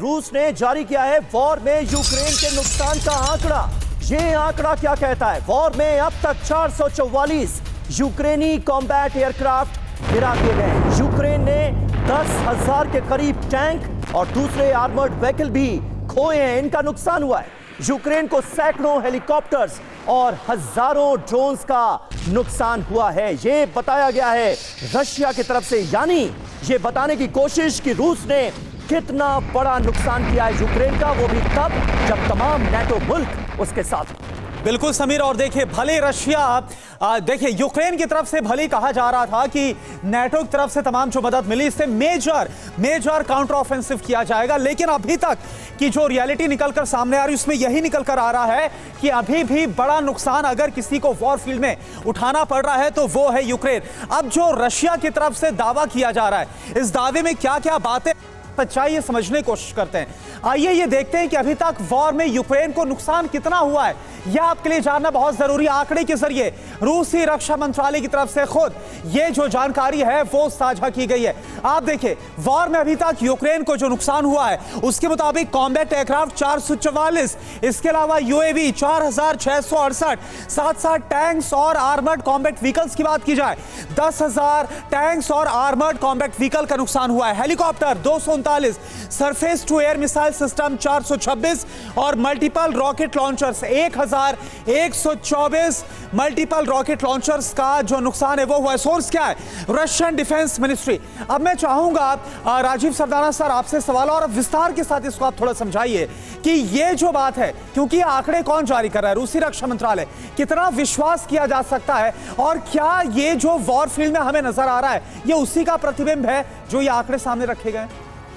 रूस ने जारी किया है वॉर में यूक्रेन के नुकसान का आंकड़ा। ये आंकड़ा क्या कहता है? वॉर में अब तक 444 यूक्रेनी कॉम्बैट एयरक्राफ्ट गिरा दिए गए। यूक्रेन ने 10,000 के करीब टैंक और दूसरे आर्मर्ड व्हीकल भी खोए हैं, इनका नुकसान हुआ है। यूक्रेन को सैकड़ों हेलीकॉप्टर्स और हजारों ड्रोन्स का नुकसान हुआ है, यह बताया गया है रशिया की तरफ से। यानी यह बताने की कोशिश कि रूस ने कितना बड़ा नुकसान किया है यूक्रेन का, वो भी तब जब तमाम नेटो मुल्क उसके साथ। बिल्कुल समीर, और देखिए भले रशिया देखिए यूक्रेन की तरफ से भले कहा जा रहा था कि नेटो की तरफ से तमाम जो मदद मिली इससे मेजर काउंटर ऑफेंसिव किया जाएगा, लेकिन अभी तक की जो रियलिटी निकलकर सामने आ रही है उसमें यही निकलकर आ रहा है कि अभी भी बड़ा नुकसान अगर किसी को वॉर फील्ड में उठाना पड़ रहा है तो वो है यूक्रेन। अब जो रशिया की तरफ से दावा किया जा रहा है, इस दावे में क्या क्या बातें सच्चाई समझने की कोशिश करते हैं। आइए ये देखते हैं कि अभी तक वॉर में यूक्रेन को नुकसान कितना हुआ है, यह आपके लिए जानना बहुत जरूरी। आंकड़े के जरिए रूसी रक्षा मंत्रालय की तरफ से खुद ये जो जानकारी है वो साझा की गई है। आप देखिए वॉर में अभी तक यूक्रेन को जो नुकसान हुआ है उसके मुताबिक कॉम्बैट एयरक्राफ्ट 444, इसके अलावा यूएवी 4,668, साथ टैंक्स और आर्मर्ड कॉम्बैट व्हीकल्स की बात की जाए 10,000 टैंक्स और आर्मर्ड कॉम्बैट व्हीकल का नुकसान हुआ है। Helicopter 239, surface to air missile system 426 और multiple rocket launchers 1,124 multiple rocket launchers का जो नुकसान है वो हुआ है। सोर्स क्या है? Russian defence ministry. अब मैं चाहूंगा राजीव सरदाना सर आपसे सवाल और विस्तार के साथ इसको आप थोड़ा समझाइए कि ये जो बात है, क्योंकि आंकड़े कौन जारी कर रहा है, रूसी रक्षा मंत्रालय, कितना विश्वास किया जा सकता है और क्या ये जो वॉर फील्ड में हमें नजर आ रहा है ये उसी का प्रतिबिंब है जो ये आंकड़े सामने रखे गए?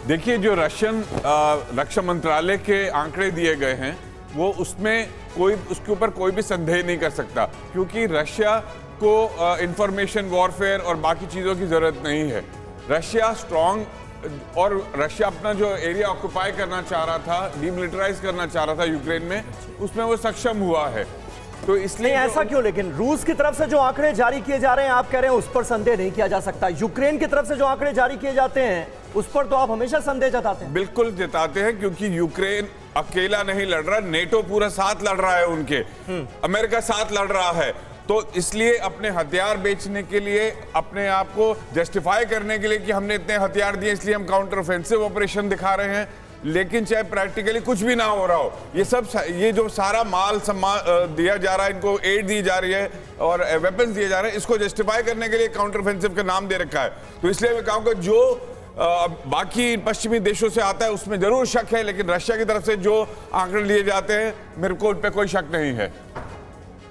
देखिए, जो रशियन रक्षा मंत्रालय के आंकड़े दिए गए हैं वो उसमें उसके ऊपर कोई भी संदेह नहीं कर सकता, क्योंकि रशिया को इंफॉर्मेशन वॉरफेयर और बाकी चीज़ों की ज़रूरत नहीं है। रशिया स्ट्रॉन्ग और रशिया अपना जो एरिया ऑक्युपाई करना चाह रहा था, डीमिलिटराइज करना चाह रहा था यूक्रेन में, उसमें वो सक्षम हुआ है। तो इसलिए ऐसा क्यों? लेकिन रूस की तरफ से जो आंकड़े जारी किए जा रहे हैं आप कह रहे हैं उस पर संदेह नहीं किया जा सकता। यूक्रेन की तरफ से जो आंकड़े जारी किए जाते हैं उस पर तो आप हमेशा संदेह जताते हैं। बिल्कुल जताते हैं, क्योंकि यूक्रेन अकेला नहीं लड़ रहा, नेटो पूरा साथ लड़ रहा है, उनके अमेरिका साथ लड़ रहा है। तो इसलिए अपने हथियार बेचने के लिए, अपने आप को जस्टिफाई करने के लिए कि हमने इतने हथियार दिए इसलिए हम काउंटर ऑफेंसिव ऑपरेशन दिखा रहे हैं। लेकिन चाहे प्रैक्टिकली कुछ भी ना हो रहा हो, ये जो सारा माल दिया जा रहा है, इनको एड दी जा रही है और वेपन्स दिए जा रहे हैं, इसको जस्टिफाई करने के लिए काउंटर ऑफेंसिव का नाम दे रखा है। तो इसलिए मैं कहूँगा जो बाकी पश्चिमी देशों से आता है उसमें जरूर शक है, लेकिन रशिया की तरफ से जो आंकड़े लिए जाते हैं मेरे को उन पर कोई शक नहीं है।